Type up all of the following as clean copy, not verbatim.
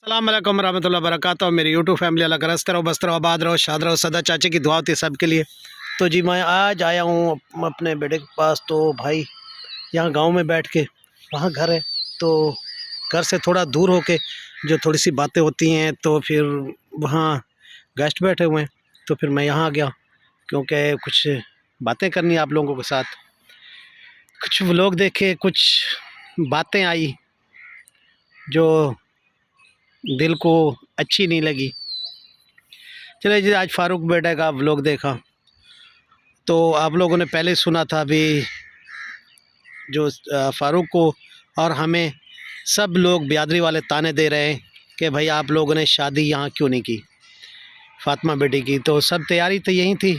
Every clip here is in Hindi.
अस्सलाम वालेकुम रहमतुल्लाहि व बरकातहू। मेरी यूट्यूब फैमिली अल्लाह का रस्त रहो, बस्त रहो, आबाद रहो, शाद रहो, सदा चाचे की दुआ होती है सबके लिए। तो जी मैं आज आया हूँ अपने बेटे के पास। तो भाई यहाँ गांव में बैठ के, वहाँ घर है तो घर से थोड़ा दूर होके जो थोड़ी सी बातें होती हैं, तो फिर वहाँ गेस्ट बैठे हुए हैं तो फिर मैं यहाँ आ गया क्योंकि कुछ बातें करनी आप लोगों के साथ। कुछ व्लॉग देखे, कुछ बातें आई जो दिल को अच्छी नहीं लगी। चले जी, आज फारूक बेटे का व्लॉग देखा तो आप लोगों ने पहले सुना था अभी जो फारूक को और हमें सब लोग बिरादरी वाले ताने दे रहे हैं कि भाई आप लोगों ने शादी यहाँ क्यों नहीं की फातिमा बेटी की। तो सब तैयारी तो यही थी,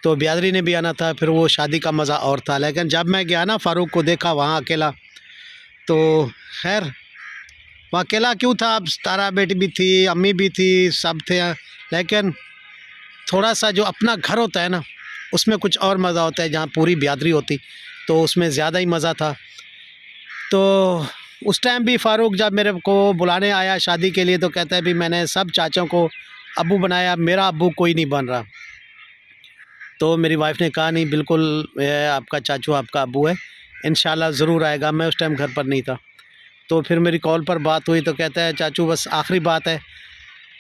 तो बिरादरी ने भी आना था, फिर वो शादी का मज़ा और था। लेकिन जब मैं गया ना, फारूक को देखा वहाँ अकेला, तो खैर वो अकेला क्यों था, अब तारा बेटी भी थी, अम्मी भी थी, सब थे, लेकिन थोड़ा सा जो अपना घर होता है ना, उसमें कुछ और मज़ा होता है। जहाँ पूरी बिरादरी होती तो उसमें ज़्यादा ही मज़ा था। तो उस टाइम भी फ़ारूक जब मेरे को बुलाने आया शादी के लिए तो कहता है भी मैंने सब चाचों को अब्बू बनाया, मेरा अब्बू कोई नहीं बन रहा। तो मेरी वाइफ ने कहा नहीं, बिल्कुल आपका चाचू आपका अब्बू है, इंशाल्लाह ज़रूर आएगा। मैं उस टाइम घर पर नहीं था। तो फिर मेरी कॉल पर बात हुई तो कहता है चाचू बस आखिरी बात है,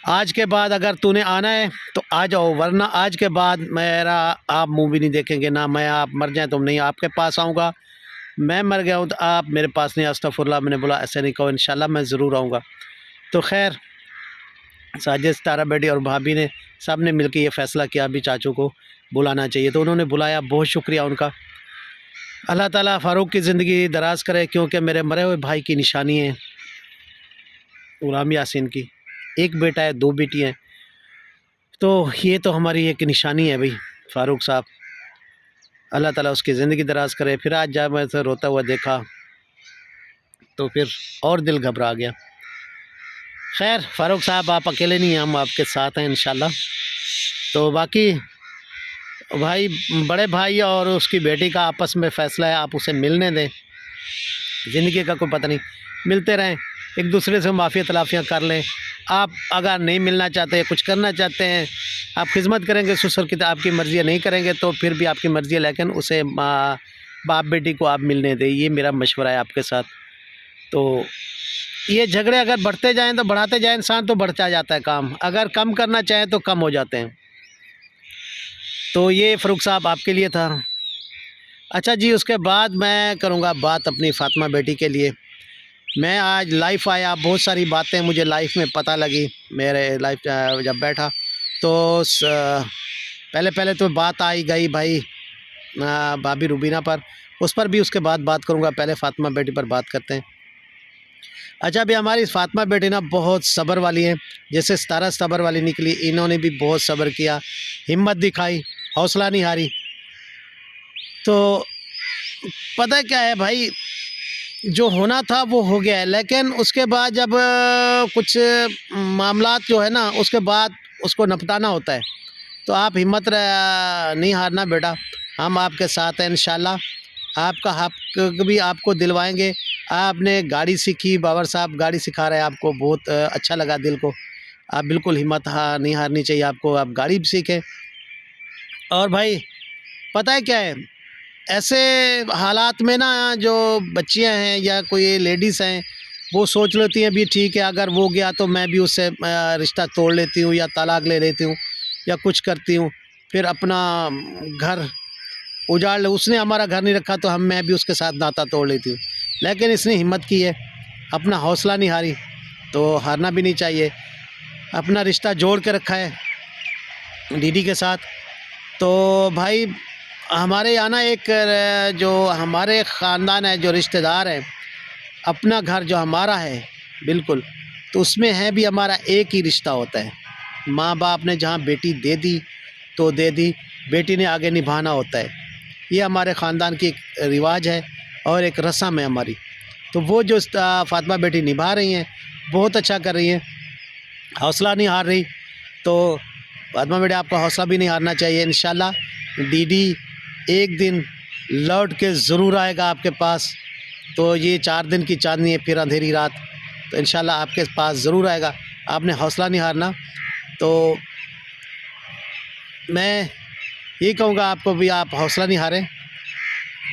आज के बाद अगर तूने आना है तो आ जाओ, वरना आज के बाद मेरा आप मुंह भी नहीं देखेंगे ना। मैं आप मर जाएं तो नहीं आपके पास आऊँगा, मैं मर गया हूँ तो आप मेरे पास नहीं। अस्तगफुरुल्लाह। मैंने बोला ऐसे नहीं कहो, इंशाल्लाह मैं ज़रूर आऊँगा। तो खैर साजिद, तारा बेटी और भाभी ने सब ने मिलकर ये फ़ैसला किया अभी चाचू को बुलाना चाहिए, तो उन्होंने बुलाया। बहुत शुक्रिया उनका। अल्लाह ताला फ़ारूक की ज़िंदगी दराज करे, क्योंकि मेरे मरे हुए भाई की निशानी है ग़ुलाम यासीन की। एक बेटा है, दो बेटी हैं, तो ये तो हमारी एक निशानी है भाई फ़ारूक साहब। अल्लाह ताला उसकी ज़िंदगी दराज करे। फिर आज जब मैं उसे रोता हुआ देखा तो फिर और दिल घबरा गया। खैर फ़ारूक साहब आप अकेले नहीं हैं, हम आपके साथ हैं इंशाल्लाह। तो बाकी भाई, बड़े भाई और उसकी बेटी का आपस में फ़ैसला है, आप उसे मिलने दें। ज़िंदगी का कोई पता नहीं, मिलते रहें, एक दूसरे से माफ़िया तलाफ़ियाँ कर लें। आप अगर नहीं मिलना चाहते, कुछ करना चाहते हैं, आप खिदमत करेंगे ससुर की तो आपकी मर्ज़ी है, नहीं करेंगे तो फिर भी आपकी मर्ज़ी है, लेकिन उसे बाप बेटी को आप मिलने दें। ये मेरा मशवरा है आपके साथ। तो ये झगड़े अगर बढ़ते जाएँ तो बढ़ाते जाए इंसान, तो बढ़ता जाता है काम। अगर कम करना चाहें तो कम हो जाते हैं। तो ये फ़ारूक साहब आपके लिए था। अच्छा जी, उसके बाद मैं करूँगा बात अपनी फ़ातिमा बेटी के लिए। मैं आज लाइफ आया, बहुत सारी बातें मुझे लाइफ में पता लगी। मेरे लाइफ जब बैठा तो पहले पहले तो बात आई गई भाई भाभी रुबीना पर, उस पर भी उसके बाद बात करूँगा। पहले फ़ातिमा बेटी पर बात करते हैं। अच्छा, अभी हमारी फ़ातिमा बेटी ना बहुत सब्र वाली है, जैसे सितारा सब्र वाली निकली, इन्होंने भी बहुत सब्र किया, हिम्मत दिखाई, हौसला नहीं हारी। तो पता है क्या है भाई, जो होना था वो हो गया है, लेकिन उसके बाद जब कुछ मामलात जो है ना, उसके बाद उसको निपटाना होता है। तो आप हिम्मत नहीं हारना बेटा, हम आपके साथ हैं इंशाल्लाह। आपका हक भी आपको दिलवाएंगे। आपने गाड़ी सीखी, बाबर साहब गाड़ी सिखा रहे हैं आपको, बहुत अच्छा लगा दिल को। आप बिल्कुल हिम्मत नहीं हारनी चाहिए आपको, आप गाड़ी भी सीखें। और भाई पता है क्या है, ऐसे हालात में ना जो बच्चियां हैं या कोई लेडीज़ हैं, वो सोच लेती हैं भी ठीक है, अगर वो गया तो मैं भी उससे रिश्ता तोड़ लेती हूँ या तलाक ले लेती हूँ या कुछ करती हूँ, फिर अपना घर उजाड़ ले। उसने हमारा घर नहीं रखा तो मैं भी उसके साथ नाता तोड़ लेती हूँ। लेकिन इसने हिम्मत की है, अपना हौसला नहीं हारी, तो हारना भी नहीं चाहिए। अपना रिश्ता जोड़ के रखा है दीदी के साथ। तो भाई हमारे यहाँ ना एक जो हमारे ख़ानदान है, जो रिश्तेदार हैं, अपना घर जो हमारा है बिल्कुल, तो उसमें है भी हमारा एक ही रिश्ता होता है। माँ बाप ने जहाँ बेटी दे दी तो दे दी, बेटी ने आगे निभाना होता है। ये हमारे ख़ानदान की एक रिवाज है और एक रस्म है हमारी। तो वो जो फ़ातिमा बेटी निभा रही हैं, बहुत अच्छा कर रही हैं, हौसला नहीं हार रही। तो फ़ातिमा बेटी आपका हौसला भी नहीं हारना चाहिए। इंशाल्लाह दीदी एक दिन लौट के ज़रूर आएगा आपके पास। तो ये 4 दिन की चांदनी है, फिर अंधेरी रात। तो इंशाल्लाह आपके पास ज़रूर आएगा। आपने हौसला नहीं हारना। तो मैं ये कहूँगा आपको भी, आप हौसला नहीं हारें।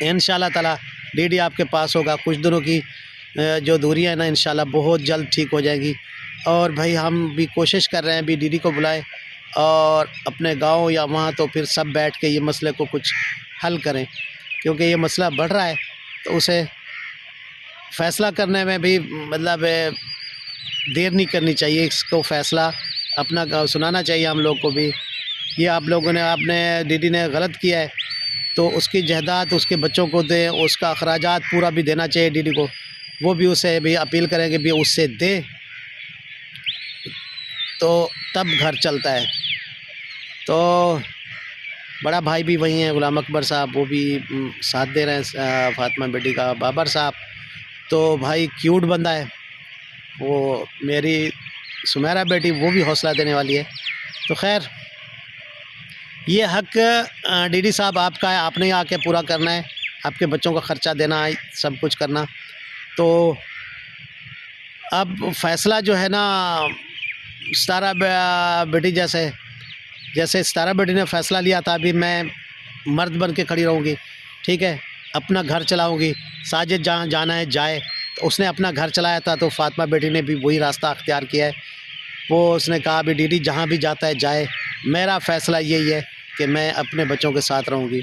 इंशाल्लाह ताला डीडी आपके पास होगा। कुछ दिनों की जो दूरियाँ है ना, इंशाल्लाह बहुत जल्द ठीक हो जाएगी। और भाई हम भी कोशिश कर रहे हैं भी डीडी को बुलाएं और अपने गांव या वहाँ तो फिर सब बैठ के ये मसले को कुछ हल करें, क्योंकि ये मसला बढ़ रहा है। तो उसे फ़ैसला करने में भी मतलब देर नहीं करनी चाहिए। इसको फ़ैसला अपना सुनाना चाहिए हम लोग को भी। ये आप लोगों ने, आपने डीडी ने गलत किया है तो उसकी जायदाद उसके बच्चों को दें, उसका अखराजात पूरा भी देना चाहिए डीडी को। वो भी उसे भी अपील करेंगे भी उससे दे, तो तब घर चलता है। तो बड़ा भाई भी वही हैं, गुलाम अकबर साहब, वो भी साथ दे रहे हैं फातिमा बेटी का। बाबर साहब तो भाई क्यूट बंदा है, वो मेरी सुमेरा बेटी वो भी हौसला देने वाली है। तो खैर ये हक डीडी साहब आपका है, आपने ही आके पूरा करना है, आपके बच्चों का ख़र्चा देना है, सब कुछ करना। तो अब फ़ैसला जो है ना, सितारा बेटी जैसे सितारा बेटी ने फ़ैसला लिया था, अभी मैं मर्द बन के खड़ी रहूँगी, ठीक है, अपना घर चलाऊँगी, साजिद जहाँ जाना है जाए। तो उसने अपना घर चलाया था, तो फातिमा बेटी ने भी वही रास्ता अख्तियार किया है। वो उसने कहा भी डीडी जहाँ भी जाता है जाए, मेरा फ़ैसला यही है कि मैं अपने बच्चों के साथ रहूँगी।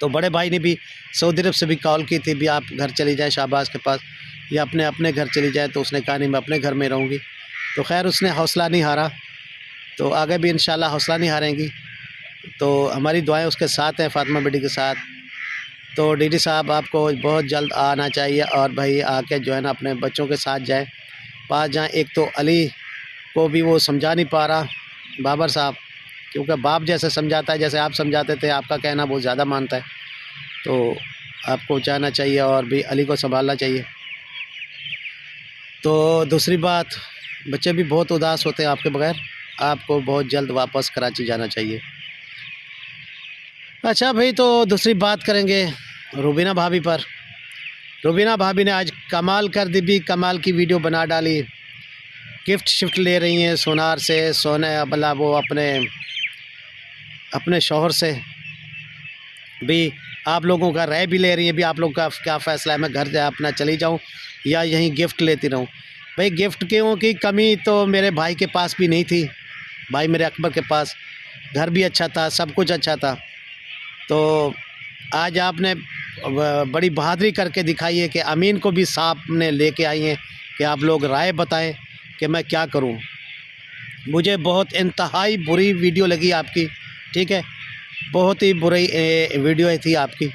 तो बड़े भाई ने भी सऊदी अरब से भी कॉल की थी भी आप घर चली जाए शाहबाज के पास, या अपने घर चली जाए। तो उसने कहा नहीं, मैं अपने घर में रहूँगी। तो खैर उसने हौसला नहीं हारा, तो आगे भी इंशाल्लाह हौसला नहीं हारेंगी। तो हमारी दुआएं उसके साथ हैं, फातिमा बेटी के साथ। तो डीडी साहब आपको बहुत जल्द आना चाहिए और भाई आके जो है ना अपने बच्चों के साथ जाए, पास जाएँ। एक तो अली को भी वो समझा नहीं पा रहा बाबर साहब, क्योंकि बाप जैसे समझाता है, जैसे आप समझाते थे, आपका कहना बहुत ज़्यादा मानता है। तो आपको जाना चाहिए और भी अली को संभालना चाहिए। तो दूसरी बात, बच्चे भी बहुत उदास होते हैं आपके बगैर। आपको बहुत जल्द वापस कराची जाना चाहिए। अच्छा भाई, तो दूसरी बात करेंगे रुबीना भाभी पर। रुबीना भाभी ने आज कमाल कर दी भी, कमाल की वीडियो बना डाली। गिफ्ट शिफ्ट ले रही हैं सोनार से, सोने मतलब वो अपने शौहर से भी आप लोगों का राय भी ले रही है भी आप लोग का क्या फ़ैसला है, मैं घर अपना चली जाऊं या यहीं गिफ्ट लेती रहूं। भाई गिफ्ट क्यों की कमी तो मेरे भाई के पास भी नहीं थी, भाई मेरे अकबर के पास घर भी अच्छा था, सब कुछ अच्छा था। तो आज आपने बड़ी बहादुरी करके दिखाई है कि अमीन को भी सामने लेके आई हैं कि आप लोग राय बताएं कि मैं क्या करूं। मुझे बहुत इंतहाई बुरी वीडियो लगी आपकी, ठीक है, बहुत ही बुरी वीडियो थी आपकी।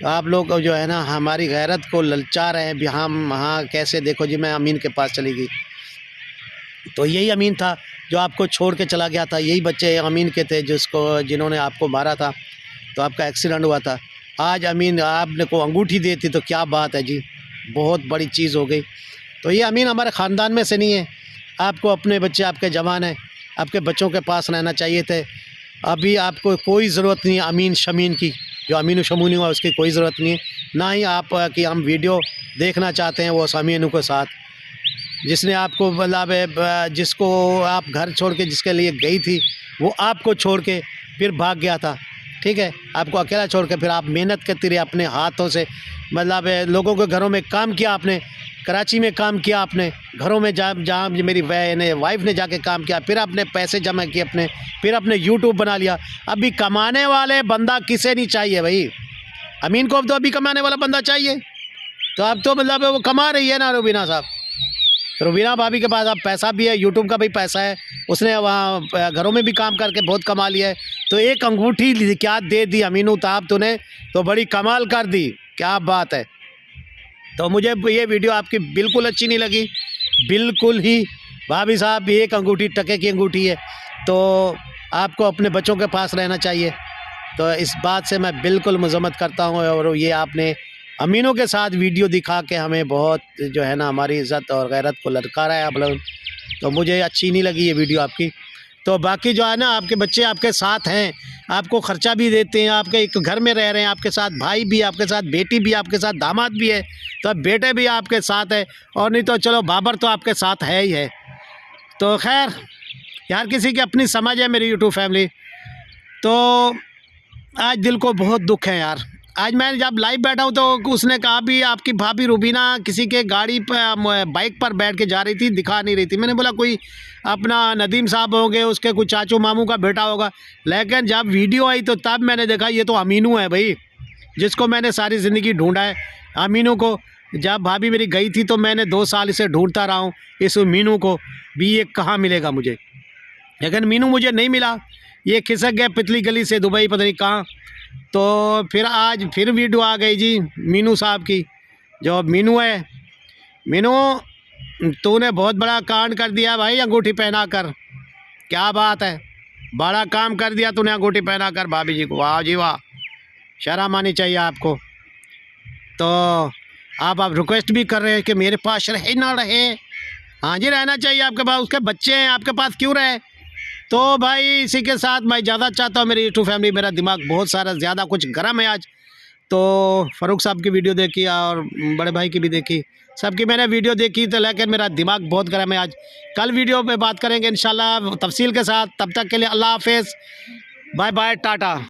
आप लोग जो है ना हमारी गैरत को ललचा रहे हैं भी, हम हाँ कैसे, देखो जी मैं अमीन के पास चली गई, तो यही अमीन था जो आपको छोड़ के चला गया था, यही बच्चे अमीन के थे जिन्होंने आपको मारा था, तो आपका एक्सीडेंट हुआ था। आज अमीन आपने को अंगूठी देती तो क्या बात है जी, बहुत बड़ी चीज़ हो गई। तो ये अमीन हमारे ख़ानदान में से नहीं है। आपको अपने बच्चे, आपके जवान हैं, आपके बच्चों के पास रहना चाहिए थे। अभी आपको कोई ज़रूरत नहीं है अमीन शमीन की, जो अमीन शमूनी हुआ उसकी कोई ज़रूरत नहीं है। ना ही आप कि हम वीडियो देखना चाहते हैं वो अमीन के साथ, जिसने आपको मतलब जिसको आप घर छोड़ के जिसके लिए गई थी, वो आपको छोड़ के फिर भाग गया था, ठीक है, आपको अकेला छोड़ के। फिर आप मेहनत करती रही अपने हाथों से, मतलब लोगों के घरों में काम किया आपने, कराची में काम किया आपने, घरों में जहाँ मेरी वाइफ ने जाके काम किया, फिर आपने पैसे जमा किए अपने, फिर आपने यूट्यूब बना लिया। अभी कमाने वाले बंदा किसे नहीं चाहिए भाई, अमीन को अब तो अभी कमाने वाला बंदा चाहिए। तो अब तो मतलब वो कमा रही है ना रुबीना साहब, रुबीना भाभी के पास अब पैसा भी है, यूट्यूब का भी पैसा है, उसने वहाँ घरों में भी काम करके बहुत कमा लिया है। तो एक अंगूठी क्या दे दी अमीनू ताब तूने, तो बड़ी कमाल कर दी, क्या बात है। तो मुझे ये वीडियो आपकी बिल्कुल अच्छी नहीं लगी, बिल्कुल ही। भाभी साहब एक अंगूठी टके की अंगूठी है, तो आपको अपने बच्चों के पास रहना चाहिए। तो इस बात से मैं बिल्कुल मजम्मत करता हूँ। और ये आपने अमीनों के साथ वीडियो दिखा के हमें बहुत जो है ना हमारी इज़्ज़त और गैरत को ललकारा है आप लोग, तो मुझे अच्छी नहीं लगी ये वीडियो आपकी। तो बाकी जो है ना, आपके बच्चे आपके साथ हैं, आपको ख़र्चा भी देते हैं, आपके एक घर में रह रहे हैं, आपके साथ भाई भी आपके साथ, बेटी भी आपके साथ, दामाद भी है, तो अब बेटे भी आपके साथ है, और नहीं तो चलो बाबर तो आपके साथ है ही है। तो खैर यार, किसी की अपनी समझ है मेरी यूट्यूब फैमिली। तो आज दिल को बहुत दुख है यार। आज मैं जब लाइव बैठा हूँ तो उसने कहा भी आपकी भाभी रूबीना किसी के गाड़ी पर बाइक पर बैठ के जा रही थी, दिखा नहीं रही थी। मैंने बोला कोई अपना नदीम साहब होंगे, उसके कुछ चाचू मामू का बेटा होगा। लेकिन जब वीडियो आई तो तब मैंने देखा ये तो अमीनू है भाई, जिसको मैंने सारी ज़िंदगी ढूंढा है। अमीनू को जब भाभी मेरी गई थी तो मैंने 2 साल इसे ढूंढता रहा हूँ, इस मीनू को भी, ये कहाँ मिलेगा मुझे। लेकिन मीनू मुझे नहीं मिला, ये खिसक गए पिछली गली से दुबई, पता नहीं कहाँ। तो फिर आज फिर वीडियो आ गई जी मीनू साहब की। जो मीनू है, मीनू तूने बहुत बड़ा कांड कर दिया भाई, अंगूठी पहना कर। क्या बात है, बड़ा काम कर दिया तूने अंगूठी पहना कर भाभी जी को। वाह जी वाह, शर्म आनी चाहिए आपको। तो आप रिक्वेस्ट भी कर रहे हैं कि मेरे पास रहे ना रहे। हाँ जी, रहना चाहिए आपके पास, उसके बच्चे हैं, आपके पास क्यों रहे। तो भाई इसी के साथ मैं ज़्यादा चाहता हूँ मेरी यूट्यूब फैमिली, मेरा दिमाग बहुत सारा ज़्यादा कुछ गर्म है आज। तो फ़ारूक साहब की वीडियो देखी और बड़े भाई की भी देखी, सबकी मैंने वीडियो देखी, तो लेकिन मेरा दिमाग बहुत गर्म है आज। कल वीडियो पे बात करेंगे इंशाल्लाह तफसील के साथ। तब तक के लिए अल्लाह हाफिज़, बाय बाय, टाटा।